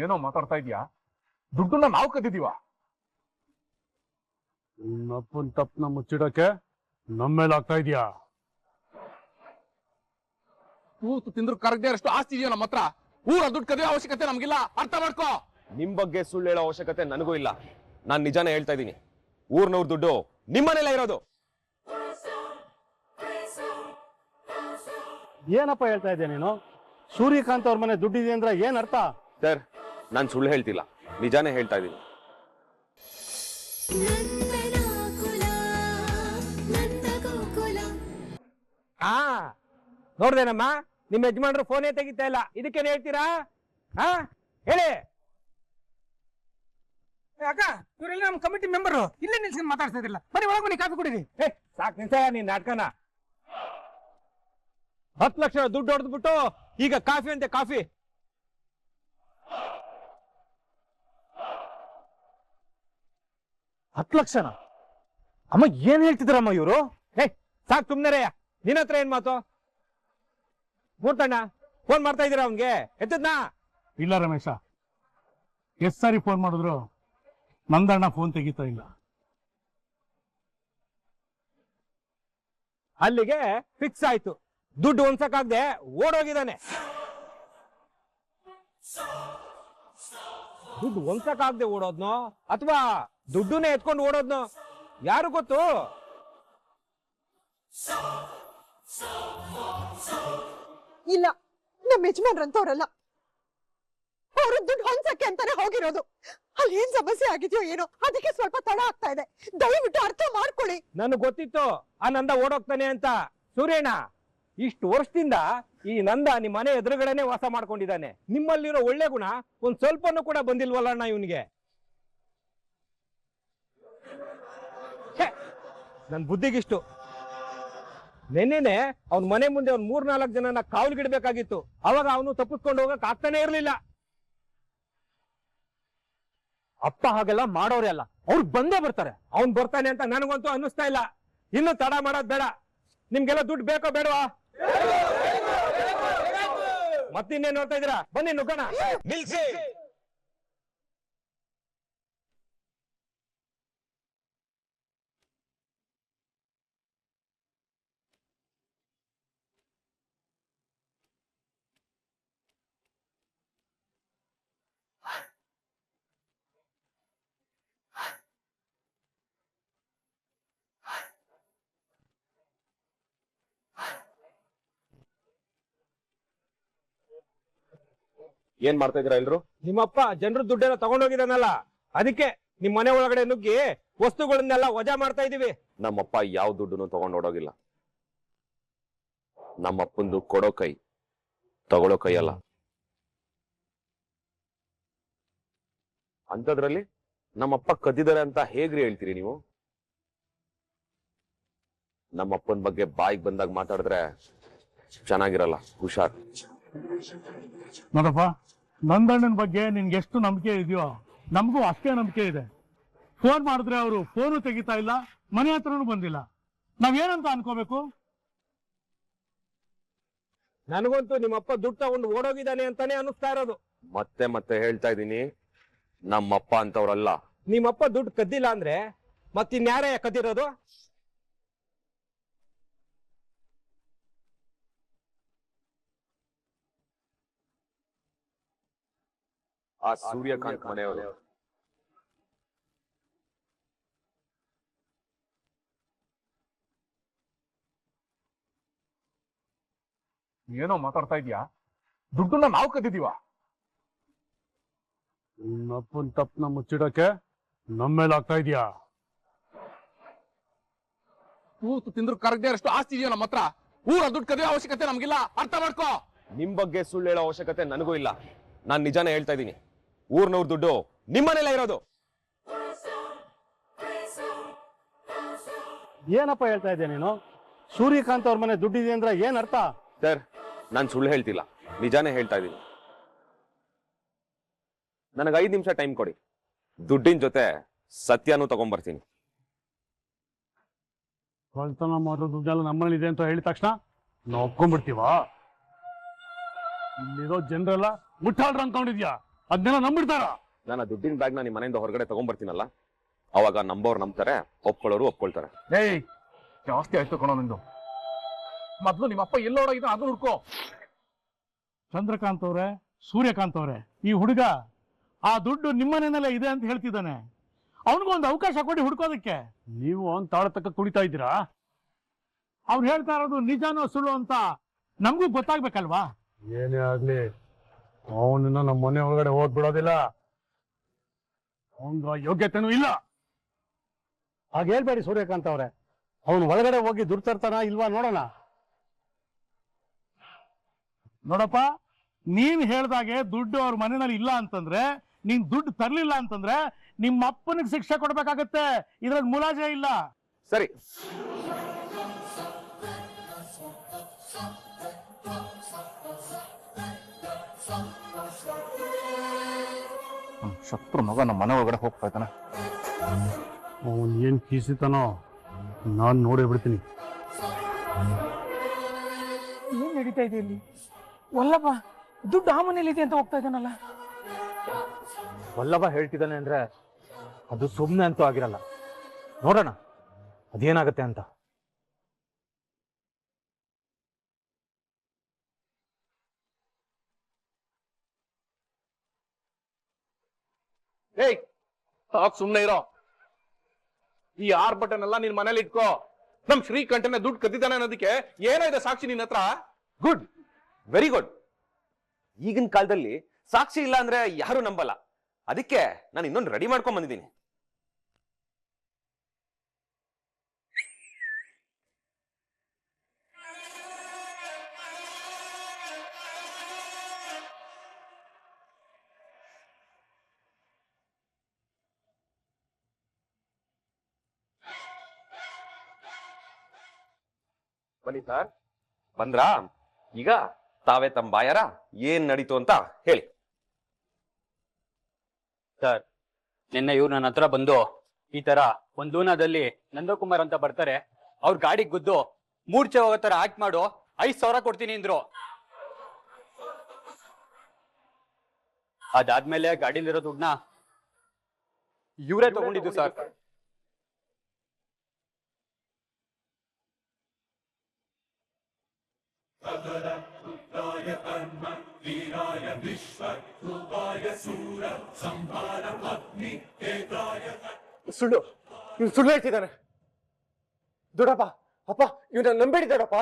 ಏನೋ ಮಾತಾಡ್ತಾ ಇದೀಯಾ? ದುಡ್ಡನ್ನ ನಾವು ಕದ್ದಿದೀವ? ನಪ್ಪನ್ ತಪ್ಪನ ಮುಚ್ಚಿಡಕ್ಕೆ ನಮ್ಮೇಲೆ ಆಗ್ತಾ ಇದೆಯಾ? ಕೂತು ತಿಂದ್ರು ಕರಗದೆ ಅಷ್ಟು ಆಸ್ತಿ ಇದೆಯೋ ನಮ್ಮ ಹತ್ರ. ಊರ ದುಡ್ಡು ಕದಿಯೋ ಅವಶ್ಯಕತೆ ನಮ್ಗಿಲ್ಲ, ಅರ್ಥ ಮಾಡ್ಕೋ. ನಿಮ್ ಬಗ್ಗೆ ಸುಳ್ಳು ಹೇಳೋ ಅವಶ್ಯಕತೆ ನನಗೂ ಇಲ್ಲ. ನಾನ್ ನಿಜಾನೇ ಹೇಳ್ತಾ ಇದ್ದೀನಿ. ಊರ್ನವ್ರ ದುಡ್ಡು ನಿಮ್ಮನೆಲ್ಲ ಇರೋದು. ಏನಪ್ಪ ಹೇಳ್ತಾ ಇದ್ದೆ ನೀನು? ಸೂರ್ಯಕಾಂತ್ ಅವ್ರ ಮನೆ ದುಡ್ಡಿದೆ ಅಂದ್ರೆ ಏನ್ ಅರ್ಥ? ಸರ್, ನಾನ್ ಸುಳ್ಳು ಹೇಳ್ತಿಲ್ಲ, ನಿಜಾನೇ ಹೇಳ್ತಾ ಇದ್ದೀನಿ. ನೋಡ್ದೇನಮ್ಮ, ನಿಮ್ ಯಜಮಾನ್ರು ಫೋನೇ ತೆಗಿತಾ ಇಲ್ಲ, ಇದಕ್ಕೇನ್ ಹೇಳ್ತೀರಾ? ಹೇಳಿ ಅಕ್ಕ, ಇವರೆಲ್ಲ ನಮ್ಮ ಕಮಿಟಿ ಮೆಂಬರು. ಇಲ್ಲೇ ನಿಲ್ಸ್ಕೊಂಡು ಮಾತಾಡ್ತಾ ಇದ್ರಲ್ಲ, ಬರೀ ಒಳಗೆ ಬನ್ನಿ, ಕಾಫಿ ಕುಡೀರಿ. ಸಾಕ್ ನಿಲ್ಸಯ್ಯ ನೀನ್ ನಾಟಕನ. 10 ಲಕ್ಷ ದುಡ್ಡು ಹೊಡೆದ್ಬಿಟ್ಟು ಈಗ ಕಾಫಿ ಅಂತೆ ಕಾಫಿ. ಹತ್ತು ಲಕ್ಷನ? ಅಮ್ಮ ಏನ್ ಹೇಳ್ತಿದ್ರಮ್ಮ ಇವರು? ಸಾಕ್ ಸುಮ್ನೆರಯ್ಯ, ನಿನ್ನ ಹತ್ರ ಏನ್ ಮಾತು? ಮೂರ್ತಣ್ಣ ಫೋನ್ ಮಾಡ್ತಾ ಇದೀರ ಅವನ್ಗೆ? ಎತ್ತದ್ನಾ? ಇಲ್ಲ ರಮೇಶ, ಎಷ್ಟ್ ಸಾರಿ ಫೋನ್ ಮಾಡಿದ್ರು ನಂದಣ್ಣ ಫೋನ್ ತೆಗಿತಾ ಇಲ್ಲ. ಅಲ್ಲಿಗೆ ಫಿಕ್ಸ್ ಆಯ್ತು, ದುಡ್ಡು ಹೊಂದ್ಸಕ್ಕಾಗ್ದೆ ಓಡೋಗಿದ್ದಾನೆ. ದುಡ್ಡು ಹೊಂದ್ಸಕ್ಕಾಗ್ದೆ ಓಡೋದ್ನೋ ಅಥವಾ ದುಡ್ಡನ್ನೇ ಎತ್ಕೊಂಡು ಓಡೋದ್ನೋ ಯಾರು ಗೊತ್ತು? ಇಲ್ಲ, ನಮ್ಮ ಯಜಮಾನ್ರಂತವ್ರಲ್ಲ. ಅವರು ದುಡ್ಡು ಹೊಂದ್ಸಕ್ಕೆ ಅಂತಾನೆ ಹೋಗಿರೋದು. ಅಲ್ಲಿ ಏನ್ ಸಮಸ್ಯೆ ಆಗಿದೆಯೋ ಏನೋ, ಅದಕ್ಕೆ ಸ್ವಲ್ಪ ತಡ ಆಗ್ತಾ ಇದೆ. ದಯವಿಟ್ಟು ಅರ್ಥ ಮಾಡ್ಕೊಳ್ಳಿ. ನನಗೆ ಗೊತ್ತಿತ್ತು ಆ ನಂದ ಓಡೋಗ್ತಾನೆ ಅಂತ. ಸೂರ್ಯಣ್ಣ, ಇಷ್ಟು ವರ್ಷದಿಂದ ಈ ನಂದ ನಿಮ್ಮ ಮನೆ ಎದುರುಗಡೆನೆ ವಾಸ ಮಾಡ್ಕೊಂಡಿದ್ದಾನೆ. ನಿಮ್ಮಲ್ಲಿರೋ ಒಳ್ಳೆ ಗುಣ ಒಂದ್ ಸ್ವಲ್ಪನೂ ಕೂಡ ಬಂದಿಲ್ವಲ್ಲ ಅಣ್ಣ ಇವನಿಗೆ. ನನ್ ಬುದ್ಧಿಗಿಷ್ಟು. ನೆನ್ನೆನೆ ಅವ್ನ ಮನೆ ಮುಂದೆ ಒಂದ್ 3-4 ಜನನ ಕಾವಲಿಗಿಡ್ಬೇಕಾಗಿತ್ತು. ಅವಾಗ ಅವನು ತಪ್ಪಿಸ್ಕೊಂಡು ಹೋಗಕ್ ಆಗ್ತಾನೆ ಇರ್ಲಿಲ್ಲ. ಅಪ್ಪ ಹಾಗೆಲ್ಲ ಮಾಡೋರೇ ಅಲ್ಲ, ಅವ್ರು ಬಂದೇ ಬರ್ತಾರೆ. ಅವ್ನ್ ಬರ್ತಾನೆ ಅಂತ ನನಗಂತೂ ಅನ್ನಿಸ್ತಾ ಇಲ್ಲ. ಇನ್ನು ತಡ ಮಾಡೋದ್ ಬೇಡ. ನಿಮ್ಗೆಲ್ಲ ದುಡ್ಡು ಬೇಕೋ ಬೇಡವಾ? ಮತ್ತಿನ್ನೇನ್ ನೋಡ್ತಾ ಇದೀರಾ? ಬನ್ನಿ ನುಗ್ಗೋಣ. ನಿಲ್ಸಿ. ಏನ್ ಮಾಡ್ತಾ ಇದೀರಾ ಎಲ್ರು? ನಿಮ್ಮಪ್ಪ ಜನರು ದುಡ್ಡೆಲ್ಲ ತಗೊಂಡೋಗಿದಾನಲ್ಲ, ಅದಕ್ಕೆ ನಿಮ್ ಮನೆ ಒಳಗಡೆ ನುಗ್ಗಿ ವಸ್ತುಗಳನ್ನೆಲ್ಲ ವಜಾ ಮಾಡ್ತಾ ಇದೀವಿ. ನಮ್ಮಪ್ಪ ಯಾವ ದುಡ್ಡನ್ನು ತಗೊಂಡ್ ಓಡೋಗಿಲ್ಲ. ನಮ್ಮಪ್ಪಂದು ಕೊಡೋ ಕೈ, ತಗೊಳ್ಳೋ ಕೈ ಅಲ್ಲ. ಅಂಥದ್ರಲ್ಲಿ ನಮ್ಮಪ್ಪ ಕದ್ದಿದ್ದಾರೆ ಅಂತ ಹೇಗ್ರಿ ಹೇಳ್ತೀರಿ ನೀವು? ನಮ್ಮಪ್ಪನ ಬಗ್ಗೆ ಬಾಯಿಗೆ ಬಂದಾಗ ಮಾತಾಡಿದ್ರೆ ಚೆನ್ನಾಗಿರಲ್ಲ, ಹುಷಾರ್. ನೋಡಪ್ಪ, ನಂದಣ್ಣನ ಬಗ್ಗೆ ನಿನ್ಗೆ ಎಷ್ಟು ನಂಬಿಕೆ ಇದೆಯೋ ನಮಗೂ ಅಷ್ಟೇ ನಂಬಿಕೆ ಇದೆ. ಫೋನ್ ಮಾಡಿದ್ರೆ ಅವರು ಫೋನು ತೆಗಿತಾ ಇಲ್ಲ, ಮನೆ ಹತ್ರನೂ ಬಂದಿಲ್ಲ. ನಾವೇನಂತ ಅನ್ಕೋಬೇಕು? ನನಗಂತೂ ನಿಮ್ಮಪ್ಪ ದುಡ್ಡು ತಗೊಂಡು ಓಡೋಗಿದ್ದಾನೆ ಅಂತಾನೆ ಅನ್ನಿಸ್ತಾ ಇರೋದು. ಮತ್ತೆ ಮತ್ತೆ ಹೇಳ್ತಾ ಇದ್ದೀನಿ, ನಮ್ಮಪ್ಪ ಅಂತವ್ರಲ್ಲ. ನಿಮ್ಮಪ್ಪ ದುಡ್ಡು ಕದ್ದಿಲ್ಲ ಅಂದ್ರೆ ಮತ್ತಿನ್ಯಾರೇ ಕದ್ದಿರೋದು? ಆ ಸೂರ್ಯಕಾಂತ್ ಮನೆಯವರು. ಏನೋ ಮಾತಾಡ್ತಾ ಇದೀಯಾ? ದುಡ್ಡನ್ನ ನಾವು ಕದ್ದಿದೀವ? ನಪ್ಪನ್ ತಪ್ಪನ ಮುಚ್ಚಿಡಕ್ಕೆ ನಮ್ಮೇಲೆ ಆಗ್ತಾ ಇದೆಯಾ? ಕೂತು ತಿಂದ್ರು ಕರಗದೆ ಅಷ್ಟು ಆಸ್ತಿ ಇದೆಯೋ ನಮ್ಮ ಹತ್ರ. ಊರ ದುಡ್ಡು ಕದಿಯೋ ಅವಶ್ಯಕತೆ ನಮ್ಗಿಲ್ಲ, ಅರ್ಥ ಮಾಡ್ಕೋ. ನಿಮ್ ಬಗ್ಗೆ ಸುಳ್ಳು ಹೇಳೋ ಅವಶ್ಯಕತೆ ನನಗೂ ಇಲ್ಲ. ನಾನ್ ನಿಜಾನೇ ಹೇಳ್ತಾ ಇದ್ದೀನಿ. ಊರ್ನವ್ರ ದುಡ್ಡು ನಿಮ್ಮನೆಲ್ಲ ಇರೋದು. ಏನಪ್ಪ ಹೇಳ್ತಾ ಇದ್ದೆ ನೀನು? ಸೂರ್ಯಕಾಂತ್ ಅವ್ರ ಮನೆ ದುಡ್ಡಿದೆ ಅಂದ್ರೆ ಏನ್ ಅರ್ಥ? ಸರ್, ನಾನ್ ಸುಳ್ಳು ಹೇಳ್ತಿಲ್ಲ, ನಿಜಾನೇ ಹೇಳ್ತಾ ಇದ್ದೀನಿ. ನನಗೆ 5 ನಿಮಿಷ ಟೈಮ್ ಕೊಡಿ. ದುಡ್ಡಿನ ಜೊತೆ ಸತ್ಯನೂ ತಗೊಂಡ್ಬರ್ತೀನಿ. ಕಳ್ತನ ಮಾಡೋ ದುಡ್ಡೆಲ್ಲ ನಮ್ಮಲ್ಲಿ ಇದೆ ಅಂತ ಹೇಳಿದ ತಕ್ಷಣ ನಾವು ಒಪ್ಕೊಂಡ್ಬಿಡ್ತೀವ? ಇಲ್ಲಿರೋ ಜನರೆಲ್ಲ ಮುಟ್ಟಾಳ್ರು ಅನ್ಕೊಂಡಿದ್ಯಾ? ಅದನ್ನೆಲ್ಲ ನಂಬಿಡ್ತಾರ? ನಾನು ಆ ದುಡ್ಡಿನ ಬ್ಯಾಗ್ನ ನಿಮ್ಮ ಮನೆಯಿಂದ ಹೊರಗಡೆ ತಗೊಂಡ್ಬರ್ತೀನಲ್ಲ, ಅವಾಗ ನಂಬೋರು ನಂಬ್ತಾರೆ, ಒಪ್ಕೊಳ್ಳೋರು ಒಪ್ಕೊಳ್ತಾರೆ. ಏಯ್ ಜಾಸ್ತಿ ಆಯ್ತು ಕಣೋ ನಿಂದು. ಮೊದ್ಲು ನಿಮ್ಮಪ್ಪ ಎಲ್ಲೋಡಾಗಿದ್ದ ಅದನ್ನ ಹುಡ್ಕೋ. ಚಂದ್ರಕಾಂತ್ ಅವ್ರೆ, ಸೂರ್ಯಕಾಂತ್ ಅವ್ರೆ, ಈ ಹುಡುಗ ಆ ದುಡ್ಡು ನಿಮ್ಮನೆಯಲ್ಲೇ ಇದೆ ಅಂತ ಹೇಳ್ತಿದ್ದಾನೆ. ಅವನಿಗೂ ಒಂದು ಅವಕಾಶ ಕೊಡಿ ಹುಡ್ಕೋದಕ್ಕೆ. ನೀವು ಅವ್ನ್ ತಾಳ ತಕ್ಕ ತುಳಿತಾ ಇದ್ದೀರಾ? ಅವ್ನು ಹೇಳ್ತಾ ಇರೋದು ನಿಜಾನೋ ಸುಳ್ಳು ಅಂತ ನಮಗೂ ಗೊತ್ತಾಗ್ಬೇಕಲ್ವಾ? ಏನೇ ಆಗ್ಲಿ ಅವನನ್ನ ನಮ್ಮ ಮನೆ ಒಳಗಡೆ ಹೋಗ್ಬಿಡೋದಿಲ್ಲ. ಅವನ್ಗ ಯೋಗ್ಯತೆನೂ ಇಲ್ಲ. ಹಾಗೆ ಹೇಳ್ಬೇಡಿ ಸೂರ್ಯಕಾಂತ್ ಅವ್ರೆ. ಅವನು ಒಳಗಡೆ ಹೋಗಿ ದುಡ್ಡು ತರ್ತಾನ ಇಲ್ವಾ ನೋಡೋಣ. ನೋಡಪ್ಪ, ನೀನ್ ಹೇಳ್ದಾಗೆ ದುಡ್ಡು ಅವ್ರ ಮನೆಯಲ್ಲಿ ಇಲ್ಲ ಅಂತಂದ್ರೆ, ನೀನ್ ದುಡ್ಡು ತರ್ಲಿಲ್ಲ ಅಂತಂದ್ರೆ ನಿಮ್ಮ ಅಪ್ಪನಿಗೆ ಶಿಕ್ಷೆ ಕೊಡ್ಬೇಕಾಗತ್ತೆ. ಇದ್ರಲ್ಲಿ ಮುಲಾಜೆ ಇಲ್ಲ. ಸರಿ, ಶತ್ರು ಮಗ ನಮ್ಮ ಮನೆ ಒಳಗಡೆ ಹೋಗ್ತಾ ಇದ್ದಾನೆ. ಅವನ್ ಏನ್ ಕೀಸಿತಾನೋ ನಾನ್ ನೋಡೇ ಬಿಡ್ತೀನಿ. ಏನ್ ನಡೀತಾ ಇದೆ ಇಲ್ಲಿ? ವಲ್ಲಭ ದುಡ್ಡು ಆ ಮನೇಲಿದೆ ಅಂತ ಹೋಗ್ತಾ ಇದ್ದಾನಲ್ಲ. ವಲ್ಲಭ ಹೇಳ್ತಿದ್ದಾನೆ ಅಂದ್ರೆ ಅದು ಸುಮ್ಮನೆ ಅಂತೂ ಆಗಿರಲ್ಲ. ನೋಡೋಣ ಅದೇನಾಗತ್ತೆ ಅಂತ. ಏಯ್ ಸಾಕ್, ಸುಮ್ನೆ ಇರೋ. ಈ 6 ಬಟನ್ ಎಲ್ಲ ನಿನ್ ಮನೇಲಿ ಇಟ್ಕೋ. ನಮ್ ಶ್ರೀಕಂಠನ ದುಡ್ಡು ಕದ್ದಿದ್ದಾನೆ ಅನ್ನೋದಕ್ಕೆ ಏನೋ ಇದೆ ಸಾಕ್ಷಿ ನಿನ್ನ ಹತ್ರ? Good, very good. ಈಗಿನ ಕಾಲದಲ್ಲಿ ಸಾಕ್ಷಿ ಇಲ್ಲ ಅಂದ್ರೆ ಯಾರು ನಂಬಲ್ಲ. ಅದಕ್ಕೆ ನಾನು ಇನ್ನೊಂದು ರೆಡಿ ಮಾಡ್ಕೊಂಡ್ ಬಂದಿದ್ದೀನಿ. ಬನ್ನಿ ಸರ್. ಬಂದ್ರಾ? ಈಗ ತಾವೇ ತಮ್ಮ ಬಾಯಾರ ಏನ್ ನಡೀತು ಅಂತ ಹೇಳಿ. ಸರ್, ನಿನ್ನೆ ಇವ್ರು ನನ್ನ ಹತ್ರ ಬಂದು ಈ ತರ ಒಂದ್ ಲೂನಾದಲ್ಲಿ ನಂದಕುಮಾರ್ ಅಂತ ಬರ್ತಾರೆ, ಅವ್ರ ಗಾಡಿಗೆ ಗುದ್ದು ಮೂರ್ಛೆ ಹೋಗೋ ತರ ಆಕ್ಟ್ ಮಾಡು, 5,000 ಕೊಡ್ತೀನಿ ಅಂದ್ರು. ಅದಾದ್ಮೇಲೆ ಗಾಡಿಲಿರೋ ದುಡ್ಡನ್ನ ಇವರೇ ತಗೊಂಡಿದ್ದು ಸರ್. ಸುಳ್ಳು, ಇವ್ನು ಸುಳ್ಳು ಹೇಳ್ತಿದ್ದಾನೆ. ದೊಡ್ಡಪ್ಪ, ಅಪ್ಪ ಇವನ್ನ ನಂಬೇಡಿ ದೊಡ್ಡಪ್ಪ.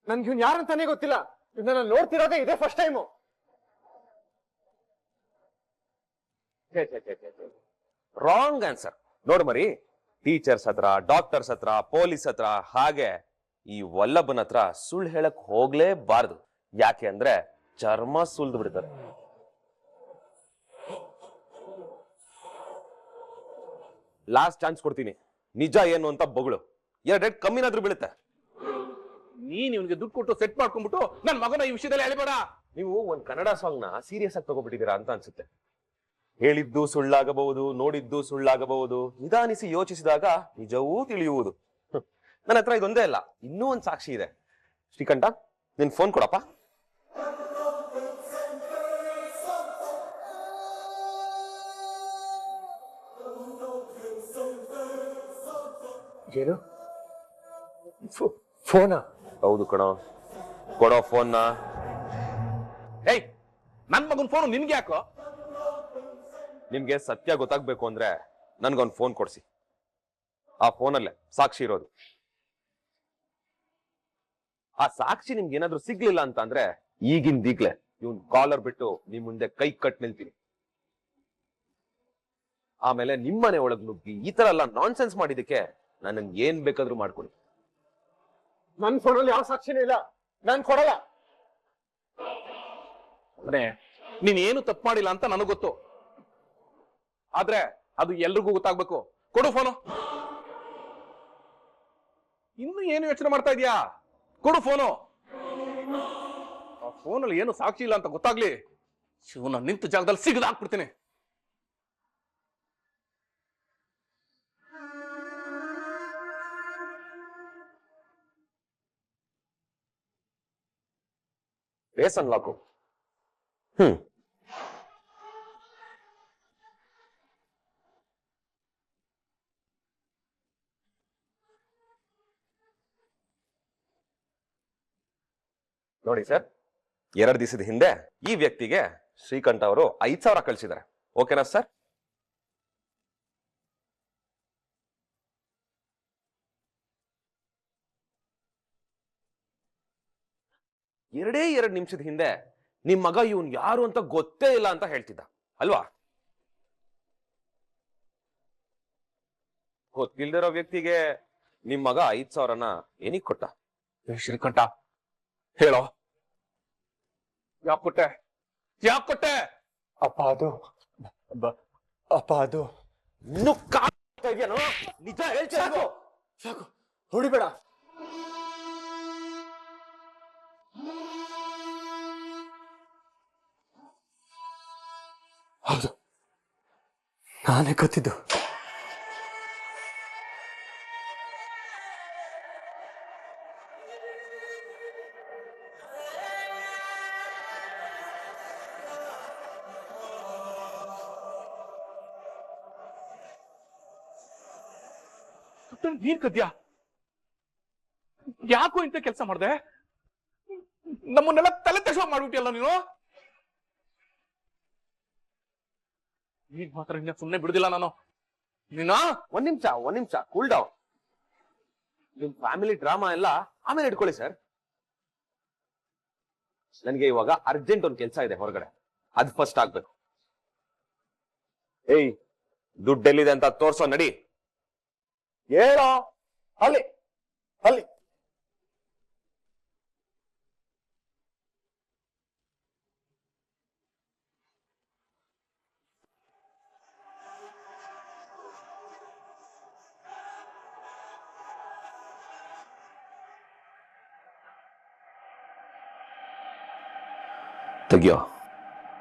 ನನ್ಗೆ ಇವ್ನು ಯಾರಂತಾನೆ ಗೊತ್ತಿಲ್ಲ. ಇವನ್ನ ನೋಡ್ತಿರೋದೇ ಇದೇ ಫಸ್ಟ್ ಟೈಮು. Wrong answer. ನೋಡು ಮರಿ, ಟೀಚರ್ಸ್ ಹತ್ರ, ಡಾಕ್ಟರ್ಸ್ ಹತ್ರ, ಪೊಲೀಸ್ ಹತ್ರ, ಹಾಗೆ ಈ ವಲ್ಲಭನ ಹತ್ರ ಸುಳ್ಳು ಹೇಳಕ್ ಹೋಗ್ಲೇಬಾರ್ದು. ಯಾಕೆ ಅಂದ್ರೆ ಚರ್ಮ ಸುಲ್ದು ಬಿಡ್ತಾರೆ. ಲಾಸ್ಟ್ ಚಾನ್ಸ್ ಕೊಡ್ತೀನಿ, ನಿಜ ಏನು ಅಂತ ಬೊಗಳು. 2 ರೇಟ್ ಕಮ್ಮಿನಾದ್ರೂ ಬೀಳುತ್ತೆ. ನೀನ್ ಇವನಿಗೆ ದುಡ್ಡು ಕೊಟ್ಟು ಸೆಟ್ ಮಾಡ್ಕೊಂಡ್ಬಿಟ್ಟು ನನ್ ಮಗನ ಈ ವಿಷಯದಲ್ಲಿ ಎಳಿಬೇಡ. ನೀವು ಒಂದ್ ಕನ್ನಡ ಸಾಂಗ್ ನ ಸೀರಿಯಸ್ ಆಗಿ ತಗೋಬಿಟ್ಟಿದ್ದೀರಾ ಅಂತ ಅನ್ಸುತ್ತೆ. ಹೇಳಿದ್ದು ಸುಳ್ಳಾಗಬಹುದು, ನೋಡಿದ್ದು ಸುಳ್ಳಾಗಬಹುದು. ನಿಧಾನಿಸಿ ಯೋಚಿಸಿದಾಗ ನಿಜವೂ ತಿಳಿಯುವುದು. ನನ್ನ ಹತ್ರ ಇದೊಂದೇ ಅಲ್ಲ, ಇನ್ನೂ ಒಂದ್ ಸಾಕ್ಷಿ ಇದೆ. ಶ್ರೀಕಂಠ, ನಿನ್ ಫೋನ್ ಕೊಡಪ್ಪ. ಏನು? ಫೋನಾ? ಹೌದು ಕಣೋ, ಕೊಡೋ ಫೋನ್ನ. ಏಯ್, ನನ್ ಮಗನ್ ಫೋನ್ ನಿನ್ಗೆ ಯಾಕೋ? ನಿಮ್ಗೆ ಸತ್ಯ ಗೊತ್ತಾಗ್ಬೇಕು ಅಂದ್ರೆ ನನ್ಗೊಂದು ಫೋನ್ ಕೊಡ್ಸಿ. ಆ ಫೋನಲ್ಲೇ ಸಾಕ್ಷಿ ಇರೋದು. ಆ ಸಾಕ್ಷಿ ನಿಮ್ಗೆ ಏನಾದ್ರೂ ಸಿಗ್ಲಿಲ್ಲ ಅಂತ ಅಂದ್ರೆ ಈಗಿಂದೀಗ್ಲೇ ಇವ್ನ್ ಕಾಲರ್ ಬಿಟ್ಟು ನಿಮ್ ಮುಂದೆ ಕೈ ಕಟ್ ನಿಲ್ತೀನಿ. ಆಮೇಲೆ ನಿಮ್ಮನೆ ಒಳಗ್ ನುಗ್ಗಿ ಈ ತರ ಎಲ್ಲ ನಾನ್ಸೆನ್ಸ್ ಮಾಡಿದಕ್ಕೆ ನನ್ನ ಏನ್ ಬೇಕಾದ್ರೂ ಮಾಡ್ಕೊಡಿ. ನನ್ ಫೋನಲ್ಲಿ ಯಾವ ಸಾಕ್ಷಿನೂ ಇಲ್ಲ, ನಾನ್ ಕೊಡಲ್ಲ. ನೀನ್ ಏನು ತಪ್ಪು ಮಾಡಿಲ್ಲ ಅಂತ ನನಗ್ ಗೊತ್ತು, ಆದ್ರೆ ಅದು ಎಲ್ರಿಗೂ ಗೊತ್ತಾಗ್ಬೇಕು. ಕೊಡು ಫೋನು. ಇನ್ನು ಏನು ಯೋಚನೆ ಮಾಡ್ತಾ ಇದೀಯಾ? ಕೊಡು ಫೋನು. ಆ ಫೋನಲ್ಲಿ ಏನು ಸಾಕ್ಷಿ ಇಲ್ಲ ಅಂತ ಗೊತ್ತಾಗ್ಲಿ, ಶಿವನ ನಿಂತ ಜಾಗದಲ್ಲಿ ಸಿಗದಾಕ್ಬಿಡ್ತೀನಿ. Face unlock. ನೋಡಿ ಸರ್, 2 ದಿವಸದ ಹಿಂದೆ ಈ ವ್ಯಕ್ತಿಗೆ ಶ್ರೀಕಂಠ ಅವರು 5,000 ಕಳಿಸಿದ್ದಾರೆ. ಓಕೆನಾ ಸರ್? ಎರಡೇ 2 ನಿಮಿಷದ ಹಿಂದೆ ನಿಮ್ ಮಗ ಇವನ್ ಯಾರು ಅಂತ ಗೊತ್ತೇ ಇಲ್ಲ ಅಂತ ಹೇಳ್ತಿದ್ದ ಅಲ್ವಾ? ಗೊತ್ತಿಲ್ದಿರೋ ವ್ಯಕ್ತಿಗೆ ನಿಮ್ ಮಗ 5,000ನ ಏನಿಗೆ ಕೊಟ್ಟ? ಶ್ರೀಕಂಠ ಹೇಳೋ, ಯಾಕೆ ಕೊಟ್ಟೆ? ಯಾಕೆ ಕೊಟ್ಟೆ? ಅಪ್ಪ ಅದು ಇನ್ನು ಕಾಡ್ತಾ ಇದ್ಯಾನೋ? ನಿಜ ಹೇಳ್ತಾ ಇರು. ಸಾಕು, ಹೊಡಿಬೇಡ. ಹೌದು, ನಾನೇ ಗೊತ್ತಿದ್ದು. ನೀನ್ ಕದ್ಯಾ? ಯಾಕೋ ಇಂತ ಕೆಲಸ ಮಾಡ್ದೆ? ನಮ್ಮನ್ನೆಲ್ಲ ತಲೆ ತಕ್ಷ ಮಾಡ್ಬಿಟ್ಟಿಯಲ್ಲ ನೀನು. ಈಗ ಮಾತ್ರ ನಿನ್ನ ಸುಮ್ಮನೆ ಬಿಡುದಿಲ್ಲ ನಾನು. ನೀನ ಒಂದ್ ನಿಮಿಷ ಕೂಲ್ ಡೌನ್. ನಿಮ್ ಫ್ಯಾಮಿಲಿ ಡ್ರಾಮಾ ಎಲ್ಲ ಆಮೇಲೆ ಇಟ್ಕೊಳ್ಳಿ ಸರ್. ನನಗೆ ಇವಾಗ ಅರ್ಜೆಂಟ್ ಒಂದ್ ಕೆಲಸ ಇದೆ ಹೊರಗಡೆ, ಅದು ಫಸ್ಟ್ ಆಗ್ಬೇಕು. ಏಯ್, ದುಡ್ಡು ಎಲ್ಲಿದೆ ಅಂತ ತೋರ್ಸೋ, ನಡಿ. ಹೇಳೋ, ಅಲ್ಲಿ ಅಲ್ಲಿ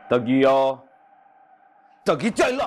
ತೆಗಿಯೋ ತೆಗಿತಾ ಇಲ್ಲ.